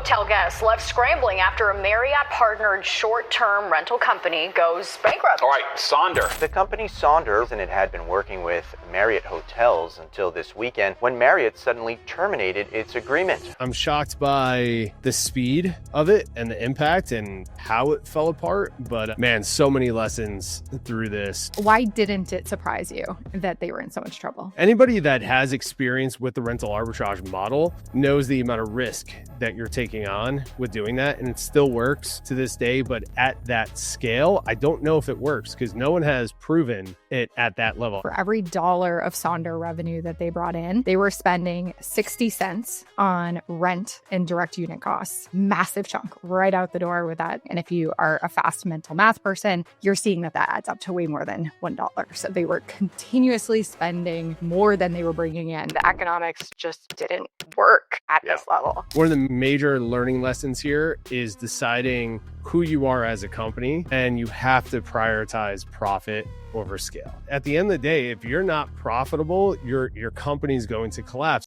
hotel guests left scrambling after a Marriott-partnered short-term rental company goes bankrupt. All right, Sonder. The company Sonder, and it had been working with Marriott hotels until this weekend when Marriott suddenly terminated its agreement. I'm shocked by the speed of it and the impact and how it fell apart. But man, so many lessons through this. Why didn't it surprise you that they were in so much trouble? Anybody that has experience with the rental arbitrage model knows the amount of risk that you're taking on with doing that. And it still works to this day. But at that scale, I don't know if it works because no one has proven it at that level. For every dollar of Sonder revenue that they brought in, they were spending 60 cents on rent and direct unit costs. Massive chunk right out the door with that. And if you are a fast mental math person, you're seeing that adds up to way more than $1. So they were continuously spending more than they were bringing in. The economics just didn't work at this level. One of the major learning lessons here is deciding who you are as a company, and you have to prioritize profit over scale. At the end of the day, if you're not profitable, your company's going to collapse.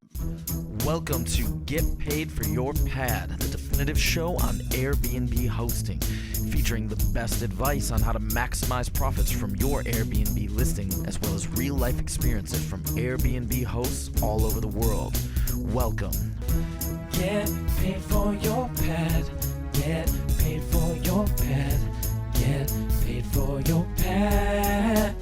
Welcome to Get Paid for Your Pad, the definitive show on Airbnb hosting, featuring the best advice on how to maximize profits from your Airbnb listing, as well as real-life experiences from Airbnb hosts all over the world. Welcome. Get paid for your pad. Get paid for your pad. Get paid for your pad.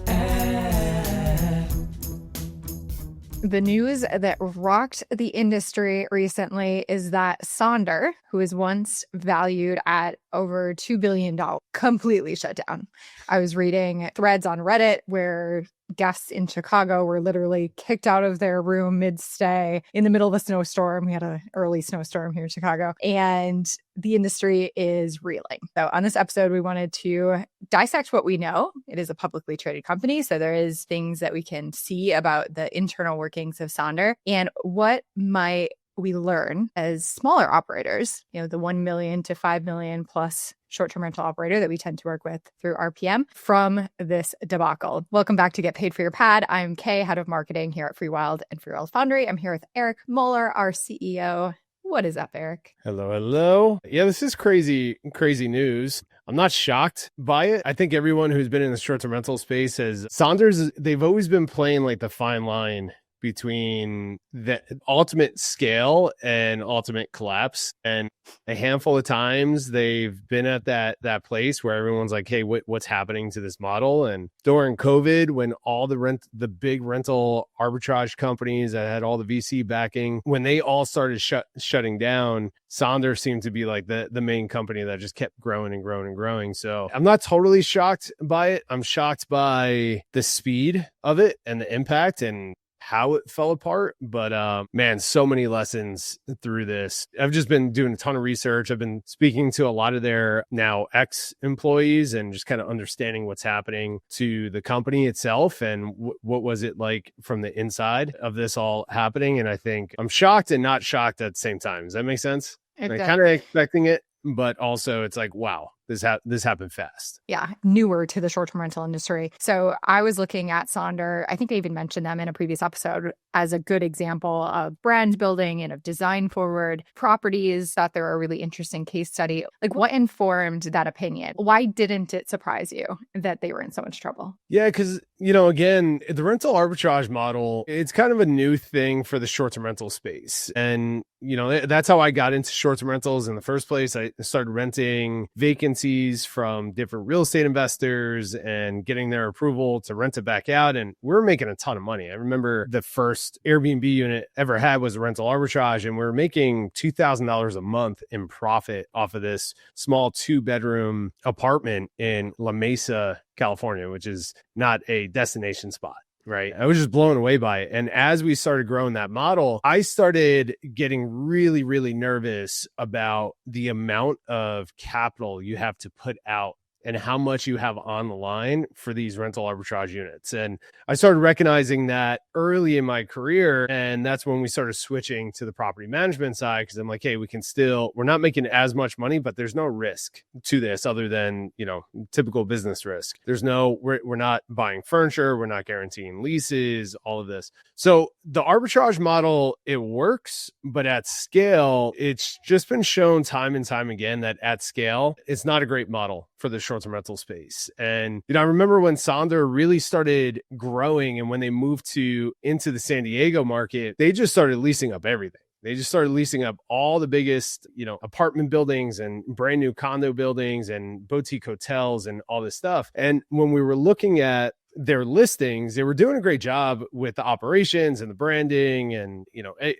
The news that rocked the industry recently is that Sonder, who was once valued at over $2 billion, completely shut down. I was reading threads on Reddit where guests in Chicago were literally kicked out of their room mid-stay in the middle of a snowstorm. We had an early snowstorm here in Chicago, and the industry is reeling. So on this episode, we wanted to dissect what we know. It is a publicly traded company, so there is things that we can see about the internal workings of Sonder and what might we learn as smaller operators, the 1 million to 5 million plus short-term rental operator that we tend to work with through RPM from this debacle. Welcome back to Get Paid for Your Pad. I'm Kaye, head of marketing here at Freewyld and Freewyld Foundry. I'm here with Eric Moeller, our CEO. What is up, Eric? Hello. Yeah, this is crazy news. I'm not shocked by it. I think everyone who's been in the short-term rental space they've always been playing like the fine line between the ultimate scale and ultimate collapse. And a handful of times they've been at that place where everyone's like, hey, what's happening to this model? And during COVID, when all the big rental arbitrage companies that had all the VC backing, when they all started shutting down, Sonder seemed to be like the main company that just kept growing and growing and growing. So I'm not totally shocked by it. I'm shocked by the speed of it and the impact and how it fell apart. But man, so many lessons through this. I've just been doing a ton of research. I've been speaking to a lot of their now ex-employees and just kind of understanding what's happening to the company itself and what was it like from the inside of this all happening. And I think I'm shocked and not shocked at the same time. Does that make sense? I'm kind of expecting it, but also it's like, wow, this happened fast. Yeah, newer to the short-term rental industry. So I was looking at Sonder. I think I even mentioned them in a previous episode as a good example of brand building and of design forward properties. Thought they were a really interesting case study. Like, what informed that opinion? Why didn't it surprise you that they were in so much trouble? Yeah, because, again, the rental arbitrage model, it's kind of a new thing for the short-term rental space. And, that's how I got into short-term rentals in the first place. I started renting vacancies from different real estate investors and getting their approval to rent it back out. And we were making a ton of money. I remember the first Airbnb unit ever had was a rental arbitrage, and we were making $2,000 a month in profit off of this small 2-bedroom apartment in La Mesa, California, which is not a destination spot. Right. I was just blown away by it. And as we started growing that model, I started getting really, really nervous about the amount of capital you have to put out and how much you have on the line for these rental arbitrage units. And I started recognizing that early in my career. And that's when we started switching to the property management side, because I'm like, hey, we're not making as much money, but there's no risk to this other than, typical business risk. We're not buying furniture. We're not guaranteeing leases, all of this. So the arbitrage model, it works, but at scale, it's just been shown time and time again that at scale, it's not a great model for the short-term rental space. And, I remember when Sonder really started growing and when they moved into the San Diego market, they just started leasing up everything. They just started leasing up all the biggest, apartment buildings and brand new condo buildings and boutique hotels and all this stuff. And when we were looking at their listings, they were doing a great job with the operations and the branding and,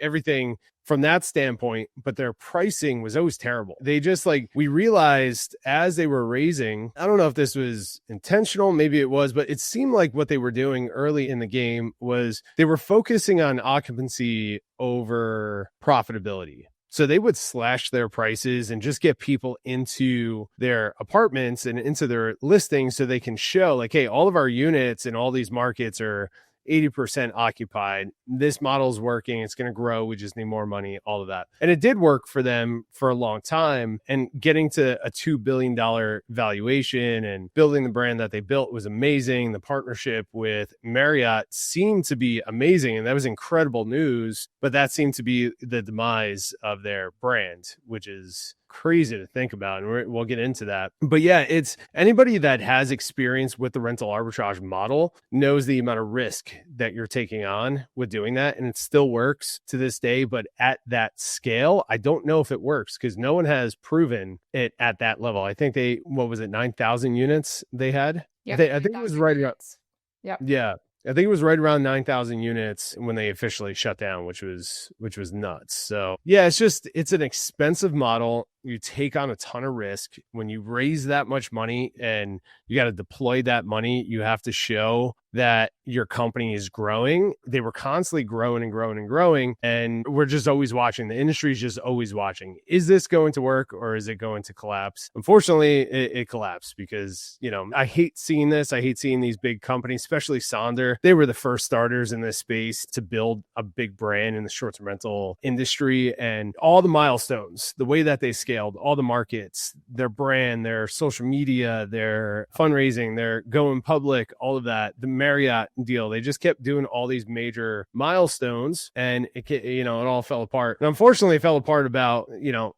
everything from that standpoint, but their pricing was always terrible. They just we realized as they were raising, I don't know if this was intentional, maybe it was, but it seemed like what they were doing early in the game was they were focusing on occupancy over profitability. So they would slash their prices and just get people into their apartments and into their listings so they can show hey, all of our units in all these markets are 80% occupied. This model's working. It's going to grow. We just need more money, all of that. And it did work for them for a long time. And getting to a $2 billion valuation and building the brand that they built was amazing. The partnership with Marriott seemed to be amazing. And that was incredible news. But that seemed to be the demise of their brand, which is crazy to think about, and we'll get into that. But yeah, it's anybody that has experience with the rental arbitrage model knows the amount of risk that you're taking on with doing that, and it still works to this day. But at that scale, I don't know if it works because no one has proven it at that level. I think 9,000 units they had? Yep, I think it was right around. Yep. Yeah. I think it was right around 9,000 units when they officially shut down, which was nuts. So yeah, it's an expensive model. You take on a ton of risk. When you raise that much money and you got to deploy that money, you have to show that your company is growing. They were constantly growing and growing and growing. And we're just always watching. The industry is just always watching. Is this going to work or is it going to collapse? Unfortunately, it collapsed because, I hate seeing this. I hate seeing these big companies, especially Sonder. They were the first starters in this space to build a big brand in the short-term rental industry, and all the milestones, the way that they scaled, all the markets, their brand, their social media, their fundraising, their going public, all of that, the Marriott deal, they just kept doing all these major milestones, and it all fell apart. And unfortunately, it fell apart about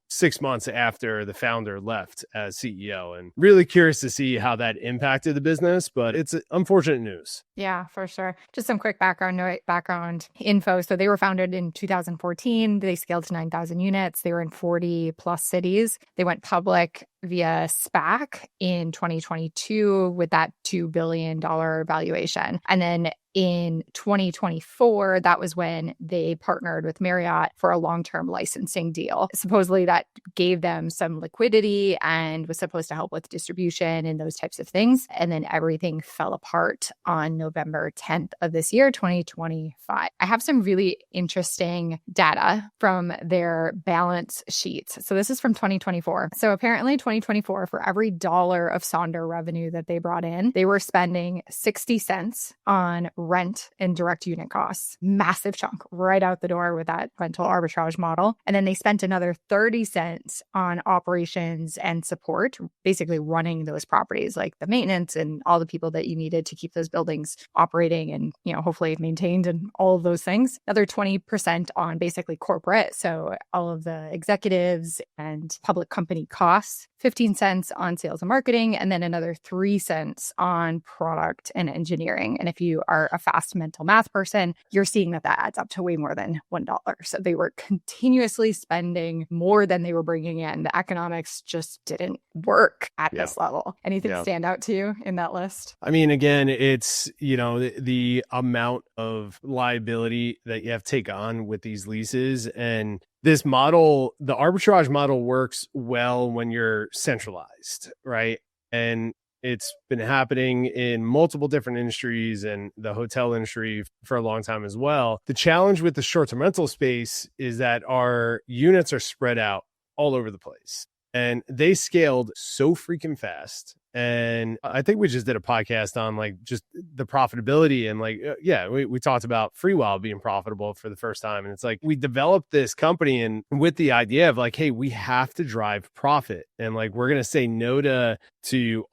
6 months after the founder left as CEO. And really curious to see how that impacted the business, but it's unfortunate news. Yeah, for sure. Just some quick background info. So they were founded in 2014. They scaled to 9,000 units. They were in 40 plus cities. They went public via SPAC in 2022 with that $2 billion valuation. And then in 2024, that was when they partnered with Marriott for a long-term licensing deal. Supposedly that gave them some liquidity and was supposed to help with distribution and those types of things. And then everything fell apart on November 10th of this year, 2025. I have some really interesting data from their balance sheets. So this is from 2024. So apparently 2024, for every dollar of Sonder revenue that they brought in, they were spending 60 cents on rent and direct unit costs. Massive chunk right out the door with that rental arbitrage model. And then they spent another 30 cents on operations and support, basically running those properties, like the maintenance and all the people that you needed to keep those buildings operating and, hopefully maintained and all of those things. Another 20% on basically corporate. So all of the executives and public company costs, 15 cents on sales and marketing, and then another 3 cents on product and engineering. And if you are a fast mental math person, you're seeing that adds up to way more than $1. So they were continuously spending more than they were bringing in. The economics just didn't work at this level. Anything stand out to you in that list? I mean, again, it's, the amount of liability that you have to take on with these leases. And this model, the arbitrage model, works well when you're centralized, right? And it's been happening in multiple different industries and the hotel industry for a long time as well. The challenge with the short-term rental space is that our units are spread out all over the place. And they scaled so freaking fast And I think we just did a podcast on like just the profitability and like, we talked about Freewyld being profitable for the first time. And it's like, we developed this company and with the idea of like, hey, we have to drive profit. And like, we're going to say no to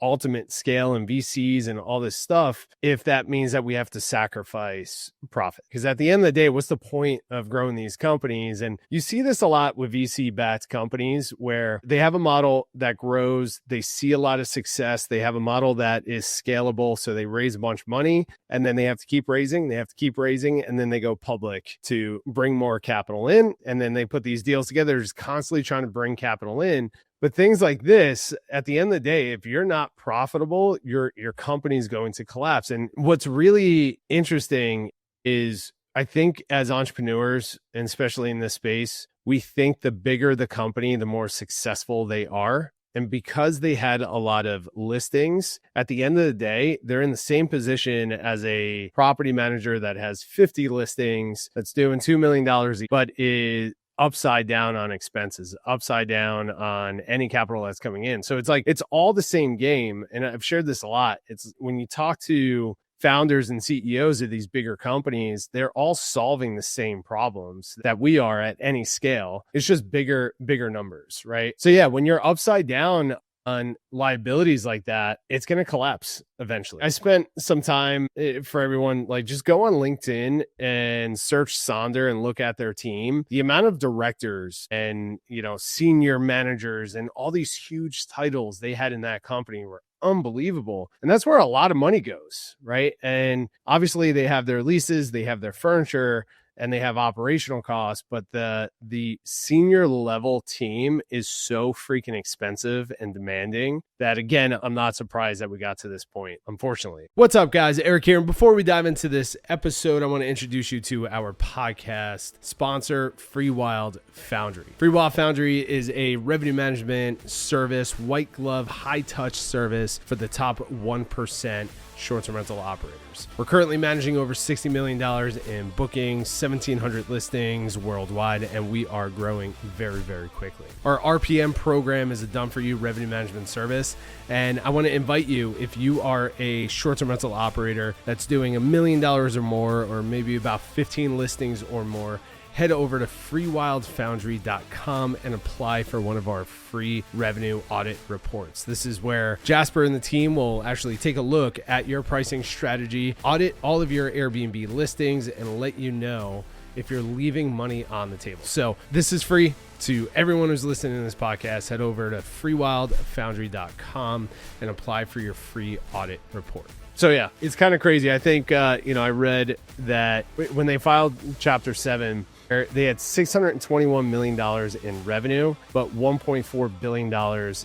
ultimate scale and VCs and all this stuff if that means that we have to sacrifice profit. Because at the end of the day, what's the point of growing these companies? And you see this a lot with VC-backed companies where they have a model that grows, they see a lot of success, they have a model that is scalable, so they raise a bunch of money, and then they have to keep raising, and then they go public to bring more capital in, and then they put these deals together, just constantly trying to bring capital in. But things like this, at the end of the day, if you're not profitable, your company's going to collapse. And what's really interesting is I think as entrepreneurs, and especially in this space, we think the bigger the company, the more successful they are. And because they had a lot of listings, at the end of the day, they're in the same position as a property manager that has 50 listings, that's doing $2 million, but is upside down on expenses, upside down on any capital that's coming in. So it's like, it's all the same game. And I've shared this a lot. It's when you talk to founders and CEOs of these bigger companies, they're all solving the same problems that we are at any scale. It's just bigger numbers, right? So yeah, when you're upside down on liabilities like that, it's going to collapse eventually. I spent some time for everyone, like just go on LinkedIn and search Sonder and look at their team. The amount of directors and, senior managers and all these huge titles they had in that company were unbelievable. And that's where a lot of money goes, right? And obviously they have their leases, they have their furniture, and they have operational costs, but the senior level team is so freaking expensive and demanding that, again, I'm not surprised that we got to this point, unfortunately. What's up, guys? Eric here. And before we dive into this episode, I want to introduce you to our podcast sponsor, Freewyld Foundry. Freewyld Foundry is a revenue management service, white glove, high touch service for the top 1% short-term rental operators. We're currently managing over $60 million in bookings, 1,700 listings worldwide, and we are growing very, very quickly. Our RPM program is a done-for-you revenue management service, and I want to invite you, if you are a short-term rental operator that's doing $1 million or more, or maybe about 15 listings or more, head over to freewildfoundry.com and apply for one of our free revenue audit reports. This is where Jasper and the team will actually take a look at your pricing strategy, audit all of your Airbnb listings, and let you know if you're leaving money on the table. So this is free to everyone who's listening to this podcast. Head over to freewildfoundry.com and apply for your free audit report. So yeah, it's kind of crazy. I think, I read that when they filed Chapter 7, they had $621 million in revenue, but $1.4 billion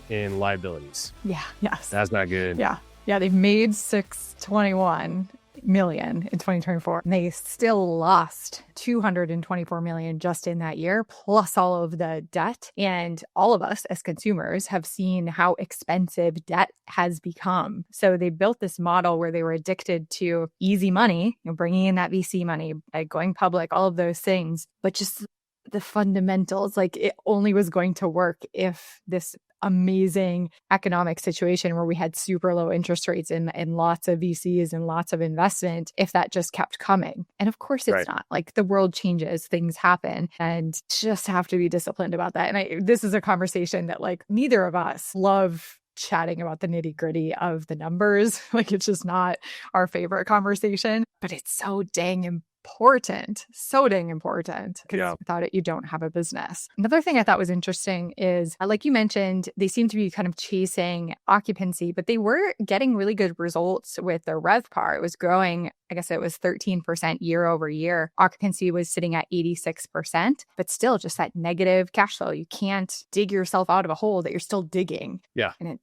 in liabilities. Yeah. Yes. That's not good. Yeah. They've made $621 million in 2024. And they still lost $224 million just in that year, plus all of the debt. And all of us as consumers have seen how expensive debt has become. So they built this model where they were addicted to easy money, bringing in that VC money, going public, all of those things, but just the fundamentals, like it only was going to work if this amazing economic situation where we had super low interest rates and lots of VCs and lots of investment, if that just kept coming. And of course it's not. Like the world changes, things happen, and just have to be disciplined about that. And this is a conversation that like neither of us love chatting about the nitty gritty of the numbers. Like it's just not our favorite conversation, but it's so dang important. So dang important. Because without it, you don't have a business. Another thing I thought was interesting is, like you mentioned, they seem to be kind of chasing occupancy, but they were getting really good results with their RevPAR. It was growing, I guess it was 13% year over year. Occupancy was sitting at 86%, but still just that negative cash flow. You can't dig yourself out of a hole that you're still digging. Yeah. And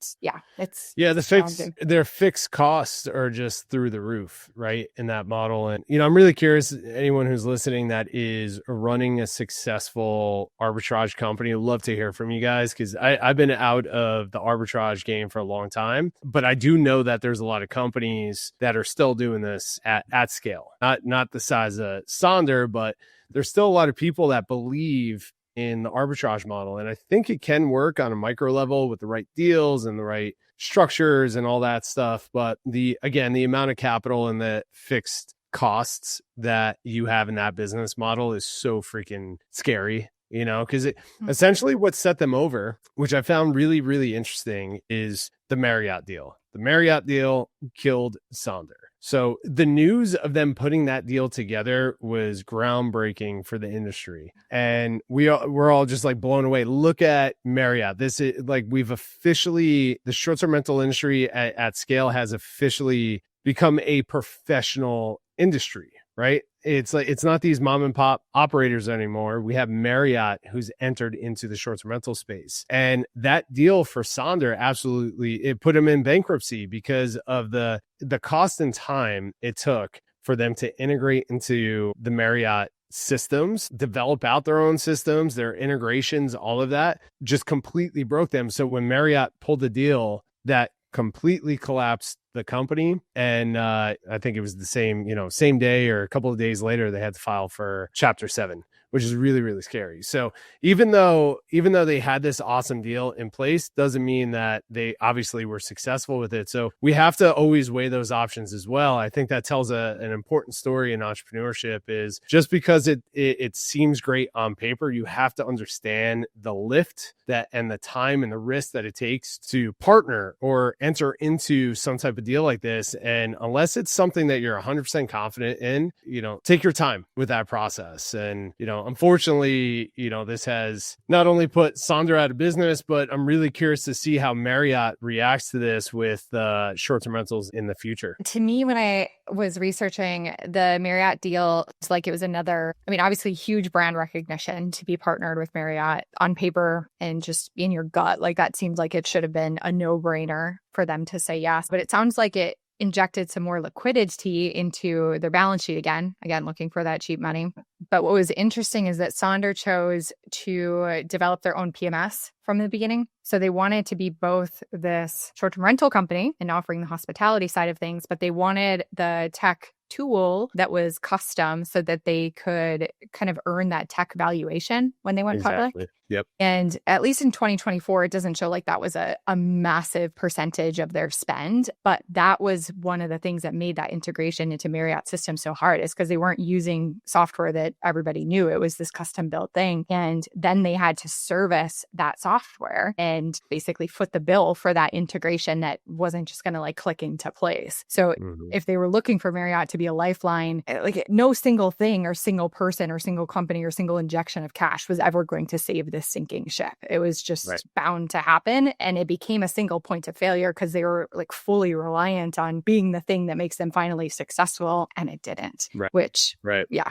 their fixed costs are just through the roof, right? In that model. And, I'm really curious, anyone who's listening that is running a successful arbitrage company, I'd love to hear from you guys, because I've been out of the arbitrage game for a long time, but I do know that there's a lot of companies that are still doing this at scale, not the size of Sonder, but there's still a lot of people that believe in the arbitrage model. And I think it can work on a micro level with the right deals and the right structures and all that stuff. But the amount of capital and the fixed costs that you have in that business model is so freaking scary, because essentially what set them over, which I found really, really interesting, is the Marriott deal. The Marriott deal killed Sonder. So the news of them putting that deal together was groundbreaking for the industry. And we're all just like blown away. Look at Marriott. This is like, the short-term rental industry at scale has officially become a professional industry, right? It's like, it's not these mom and pop operators anymore. We have Marriott who's entered into the short-term rental space. And that deal for Sonder, absolutely, it put them in bankruptcy because of the cost and time it took for them to integrate into the Marriott systems, develop out their own systems, their integrations, all of that just completely broke them. So when Marriott pulled the deal, that completely collapsed the company. And I think it was the same day or a couple of days later, they had to file for Chapter 7, which is really, really scary. So even though they had this awesome deal in place, doesn't mean that they obviously were successful with it. So we have to always weigh those options as well. I think that tells an important story in entrepreneurship is just because it seems great on paper, you have to understand the lift and the time and the risk that it takes to partner or enter into some type of deal like this. And unless it's something that you're 100% confident in, take your time with that process. And, unfortunately, this has not only put Sonder out of business, but I'm really curious to see how Marriott reacts to this with short-term rentals in the future. To me, when I was researching the Marriott deal, it's like it was obviously huge brand recognition to be partnered with Marriott on paper and just in your gut. Like that seems like it should have been a no-brainer for them to say yes. But it sounds like it injected some more liquidity into their balance sheet again, looking for that cheap money. But what was interesting is that Sonder chose to develop their own PMS from the beginning. So they wanted to be both this short-term rental company and offering the hospitality side of things, but they wanted the tech tool that was custom so that they could kind of earn that tech valuation when they went public. Yep. And at least in 2024, it doesn't show like that was a massive percentage of their spend. But that was one of the things that made that integration into Marriott system so hard, is because they weren't using software that everybody knew. It was this custom built thing. And then they had to service that software and basically foot the bill for that integration that wasn't just going to like click into place. So if they were looking for Marriott to be a lifeline, like no single thing or single person or single company or single injection of cash was ever going to save this sinking ship. It was just bound to happen. And it became a single point of failure because they were like fully reliant on being the thing that makes them finally successful. And it didn't, which,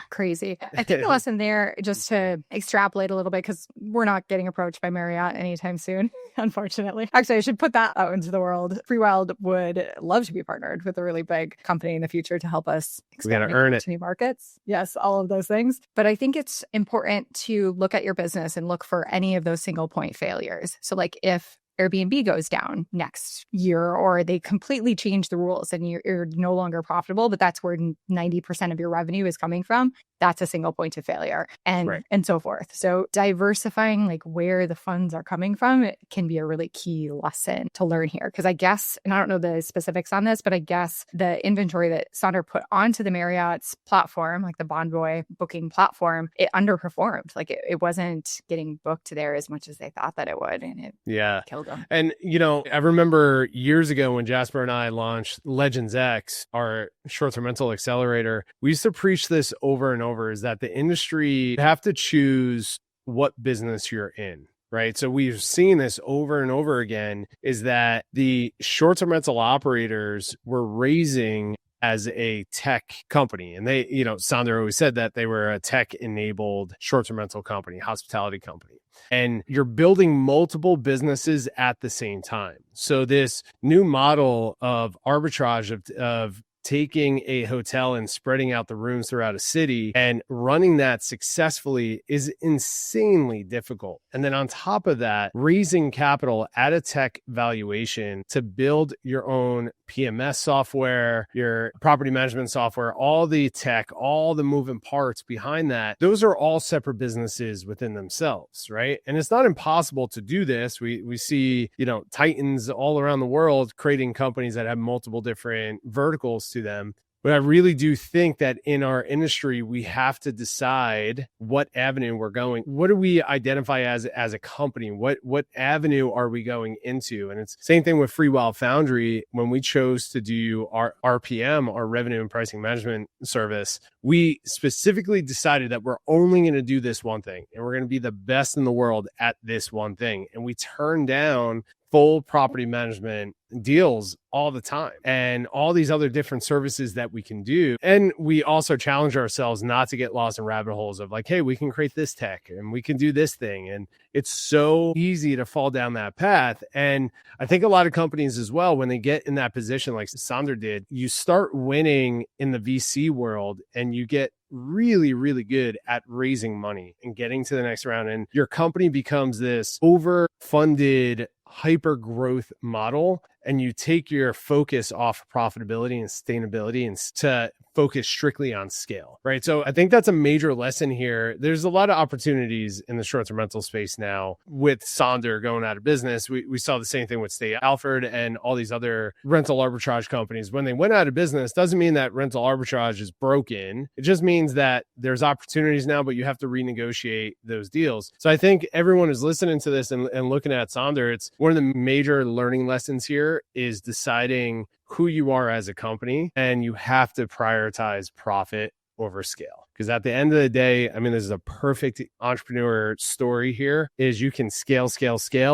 crazy. I think the lesson there, just to extrapolate a little bit, because we're not getting approached by Marriott anytime soon, unfortunately. Actually, I should put that out into the world. Freewyld would love to be partnered with a really big company in the future to help us expand to new markets. Yes, all of those things. But I think it's important to look at your business and look for any of those single point failures. So like if Airbnb goes down next year, or they completely change the rules and you're no longer profitable, but that's where 90% of your revenue is coming from, that's a single point of failure, and so forth. So diversifying like where the funds are coming from, it can be a really key lesson to learn here. Because I guess, and I don't know the specifics on this, but I guess the inventory that Sonder put onto the Marriott's platform, like the Bonvoy booking platform, it underperformed. Like it wasn't getting booked there as much as they thought that it would, and it killed them. And I remember years ago when Jasper and I launched Legends X, our short-term rental accelerator, we used to preach this over and over, is that the industry, you have to choose what business you're in, right? So we've seen this over and over again, is that the short-term rental operators were raising as a tech company. And they, Sonder always said that they were a tech-enabled short-term rental company, hospitality company. And you're building multiple businesses at the same time. So this new model of arbitrage of taking a hotel and spreading out the rooms throughout a city and running that successfully is insanely difficult. And then on top of that, raising capital at a tech valuation to build your own PMS software, your property management software, all the tech, all the moving parts behind that, those are all separate businesses within themselves, right? And it's not impossible to do this. We see, titans all around the world creating companies that have multiple different verticals to them. But I really do think that in our industry, we have to decide what avenue we're going. What do we identify as a company? What avenue are we going into? And it's the same thing with Freewyld Foundry. When we chose to do our RPM, our revenue and pricing management service, we specifically decided that we're only going to do this one thing, and we're going to be the best in the world at this one thing. And we turned down full property management deals all the time and all these other different services that we can do. And we also challenge ourselves not to get lost in rabbit holes of like, hey, we can create this tech and we can do this thing. And it's so easy to fall down that path. And I think a lot of companies as well, when they get in that position like Sonder did, you start winning in the VC world and you get really, really good at raising money and getting to the next round. And your company becomes this overfunded hyper growth model, and you take your focus off profitability and sustainability and to focus strictly on scale, right? So I think that's a major lesson here. There's a lot of opportunities in the short-term rental space now with Sonder going out of business. We saw the same thing with Stay Alfred and all these other rental arbitrage companies. When they went out of business, doesn't mean that rental arbitrage is broken. It just means that there's opportunities now, but you have to renegotiate those deals. So I think everyone who's listening to this and looking at Sonder, it's one of the major learning lessons here is deciding who you are as a company, and you have to prioritize profit over scale. Because at the end of the day, I mean, this is a perfect entrepreneur story here, is you can scale,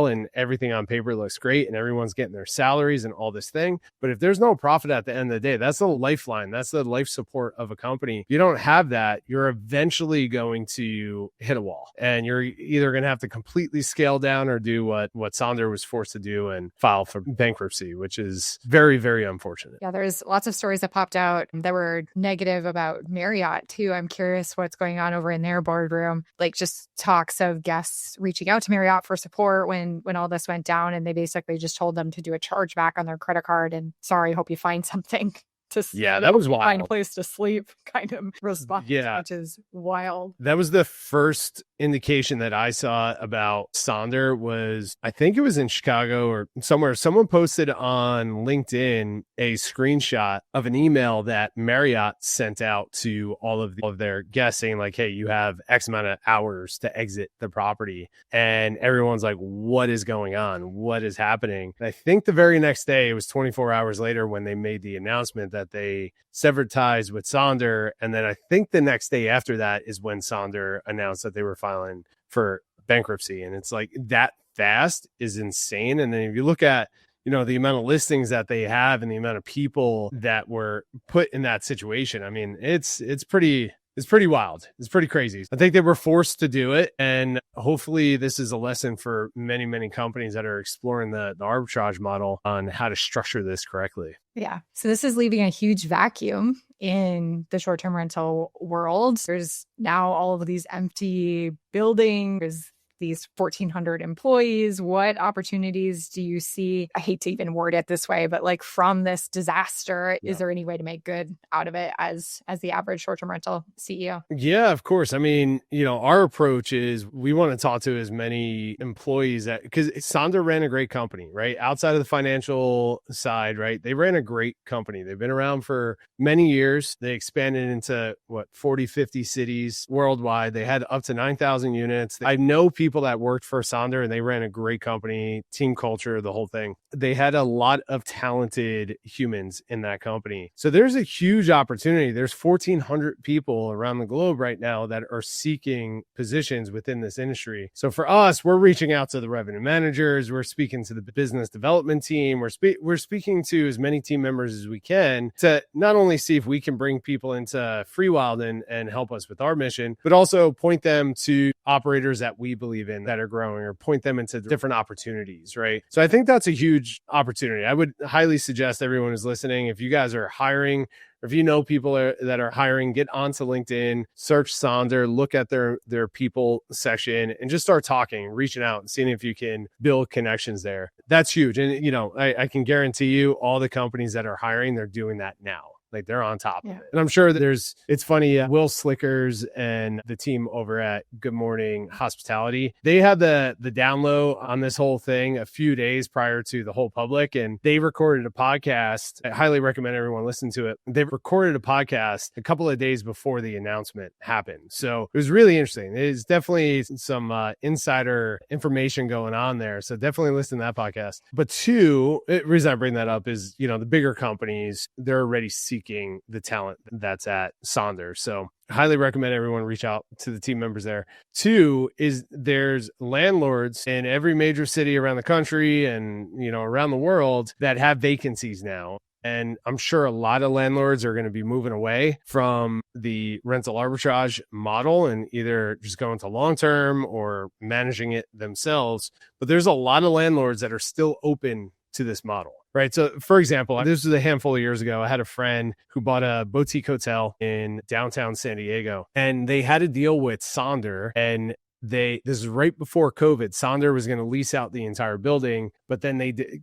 and everything on paper looks great and everyone's getting their salaries and all this thing. But if there's no profit at the end of the day, that's the lifeline. That's the life support of a company. If you don't have that, you're eventually going to hit a wall, and you're either going to have to completely scale down or do what Sonder was forced to do and file for bankruptcy, which is very, very unfortunate. Yeah, there's lots of stories that popped out that were negative about Marriott too. I'm curious what's going on over in their boardroom, like just talks of guests reaching out to Marriott for support when all this went down, and they basically just told them to do a chargeback on their credit card and sorry, hope you find something to that was wild. Find a place to sleep kind of response, which is wild. That was the first indication that I saw about Sonder. Was I think it was in Chicago or somewhere. Someone posted on LinkedIn a screenshot of an email that Marriott sent out to all of their guests saying like, hey, you have X amount of hours to exit the property. And everyone's like, what is going on? What is happening? And I think the very next day, it was 24 hours later when they made the announcement that they severed ties with Sonder. And then I think the next day after that is when Sonder announced that they were filing for bankruptcy. And it's like that fast is insane. And then if you look at, the amount of listings that they have and the amount of people that were put in that situation, I mean, it's pretty wild. It's pretty crazy. I think they were forced to do it. And hopefully this is a lesson for many, many companies that are exploring the arbitrage model on how to structure this correctly. Yeah. So this is leaving a huge vacuum in the short-term rental world. There's now all of these empty buildings, these 1,400 employees. What opportunities do you see? I hate to even word it this way, but like from this disaster, is there any way to make good out of it as the average short-term rental CEO? Yeah, of course. I mean, our approach is we want to talk to as many employees because Sonder ran a great company, right? Outside of the financial side, right? They ran a great company. They've been around for many years. They expanded into 40, 50 cities worldwide. They had up to 9,000 units. I know people that worked for Sonder and they ran a great company, team culture, the whole thing. They had a lot of talented humans in that company. So there's a huge opportunity. There's 1,400 people around the globe right now that are seeking positions within this industry. So for us, we're reaching out to the revenue managers. We're speaking to the business development team. We're speaking to as many team members as we can to not only see if we can bring people into Freewyld and help us with our mission, but also point them to operators that we believe believe in that are growing, or point them into different opportunities, right? So I think that's a huge opportunity. I would highly suggest everyone who's listening, if you guys are hiring, or if you know people that are hiring, get onto LinkedIn, search Sonder, look at their people section, and just start talking, reaching out and seeing if you can build connections there. That's huge. And, I can guarantee you all the companies that are hiring, they're doing that now. Like, they're on top of it. And I'm sure it's funny, Will Slickers and the team over at Good Morning Hospitality, they had the down low on this whole thing a few days prior to the whole public, and they recorded a podcast. I highly recommend everyone listen to it. They recorded a podcast a couple of days before the announcement happened. So it was really interesting. There's definitely some insider information going on there. So definitely listen to that podcast. But two, the reason I bring that up is, the bigger companies, they're already seeking the talent that's at Sonder. So I highly recommend everyone reach out to the team members there. Two is there's landlords in every major city around the country and, around the world that have vacancies now. And I'm sure a lot of landlords are going to be moving away from the rental arbitrage model and either just going to long-term or managing it themselves. But there's a lot of landlords that are still open to this model, right? So for example, this was a handful of years ago. I had a friend who bought a boutique hotel in downtown San Diego, and they had a deal with Sonder, and this is right before COVID. Sonder was going to lease out the entire building, but then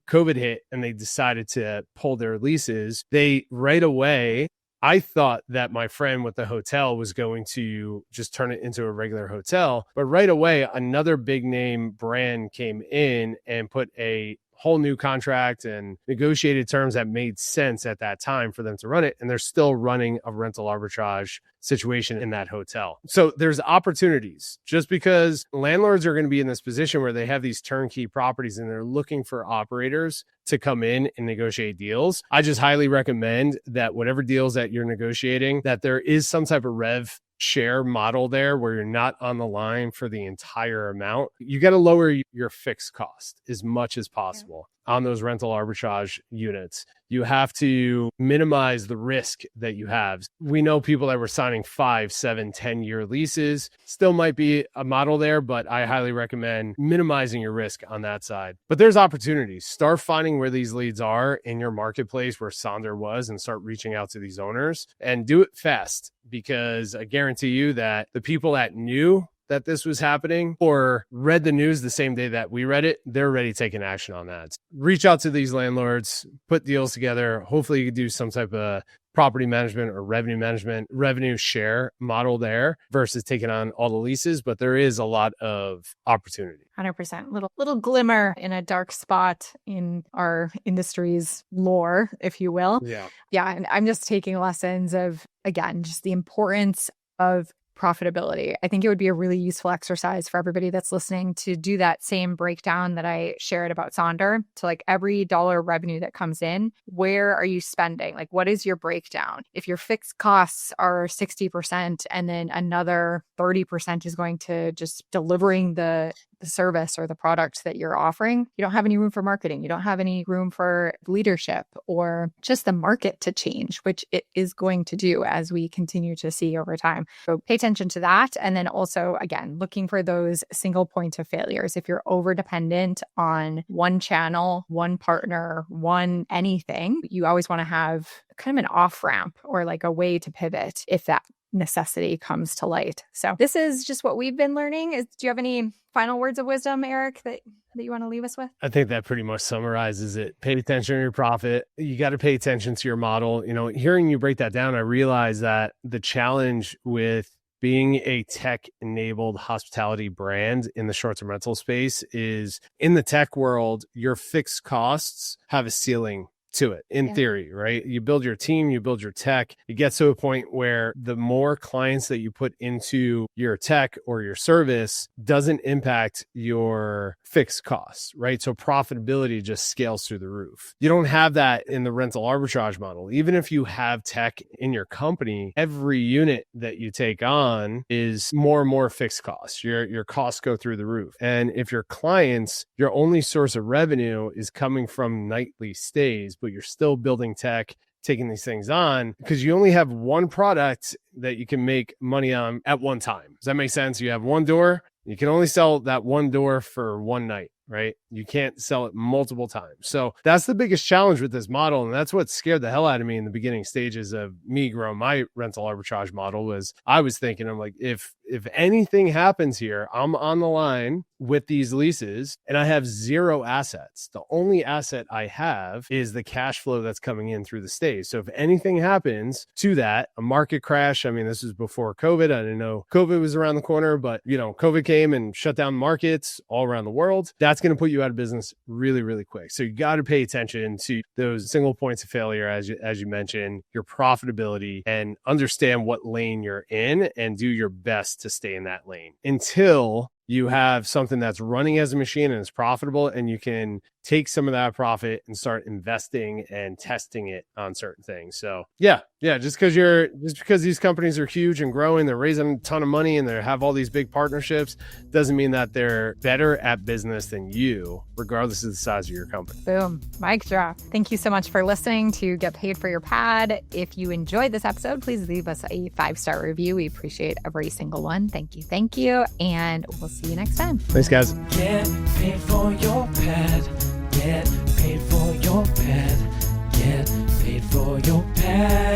COVID hit and they decided to pull their leases. Right away, I thought that my friend with the hotel was going to just turn it into a regular hotel, but right away, another big name brand came in and put a whole new contract and negotiated terms that made sense at that time for them to run it. And they're still running a rental arbitrage situation in that hotel. So there's opportunities. Just because landlords are going to be in this position where they have these turnkey properties and they're looking for operators to come in and negotiate deals, I just highly recommend that whatever deals that you're negotiating, that there is some type of rev share model there where you're not on the line for the entire amount. You got to lower your fixed cost as much as possible on those rental arbitrage units. You have to minimize the risk that you have. We know people that were signing 5, 7, 10-year leases. Still might be a model there, but I highly recommend minimizing your risk on that side. But there's opportunities. Start finding where these leads are in your marketplace where Sonder was and start reaching out to these owners, and do it fast, because I guarantee you that the people that knew that this was happening or read the news the same day that we read it, they're already taking action on that. Reach out to these landlords, put deals together. Hopefully you can do some type of property management or revenue share model there versus taking on all the leases. But there is a lot of opportunity. 100%. Little glimmer in a dark spot in our industry's lore, if you will. Yeah. And I'm just taking lessons of, again, just the importance of profitability. I think it would be a really useful exercise for everybody that's listening to do that same breakdown that I shared about Sonder. So like every dollar revenue that comes in, where are you spending? Like, what is your breakdown? If your fixed costs are 60% and then another 30% is going to just delivering the service or the product that you're offering, you don't have any room for marketing. You don't have any room for leadership or just the market to change, which it is going to do as we continue to see over time. So pay attention to that. And then also, again, looking for those single points of failures. If you're over dependent on one channel, one partner, one anything, you always want to have kind of an off ramp or like a way to pivot if that necessity comes to light. So this is just what we've been learning. Do you have any final words of wisdom, Eric, that you want to leave us with? I think that pretty much summarizes it. Pay attention to your profit. You got to pay attention to your model. Hearing you break that down, I realize that the challenge with being a tech-enabled hospitality brand in the short-term rental space is, in the tech world, your fixed costs have a ceiling to it in theory, right? You build your team, you build your tech. It gets to a point where the more clients that you put into your tech or your service doesn't impact your fixed costs, right? So profitability just scales through the roof. You don't have that in the rental arbitrage model. Even if you have tech in your company, every unit that you take on is more and more fixed costs. Your costs go through the roof. And if your clients, your only source of revenue is coming from nightly stays, but you're still building tech, taking these things on, because you only have one product that you can make money on at one time. Does that make sense? You have one door, You can only sell that one door for one night, right? You can't sell it multiple times. So that's the biggest challenge with this model. And that's what scared the hell out of me in the beginning stages of me growing my rental arbitrage model. Was I was thinking, I'm like, if anything happens here, I'm on the line with these leases and I have zero assets. The only asset I have is the cash flow that's coming in through the stays. So if anything happens to that, a market crash, I mean, this is before COVID. I didn't know COVID was around the corner, but COVID came and shut down markets all around the world. That's going to put you out of business really, really quick. So you got to pay attention to those single points of failure, as you mentioned, your profitability, and understand what lane you're in and do your best to stay in that lane until you have something that's running as a machine and is profitable, and you can take some of that profit and start investing and testing it on certain things. So yeah, just because these companies are huge and growing, they're raising a ton of money and they have all these big partnerships, doesn't mean that they're better at business than you, regardless of the size of your company. Boom. Mic drop. Thank you so much for listening to Get Paid for Your Pad. If you enjoyed this episode, please leave us a 5-star review. We appreciate every single one. Thank you. And we'll see you next time. Thanks, guys. Get paid for your pad. Get paid for your pad. Get paid for your pad.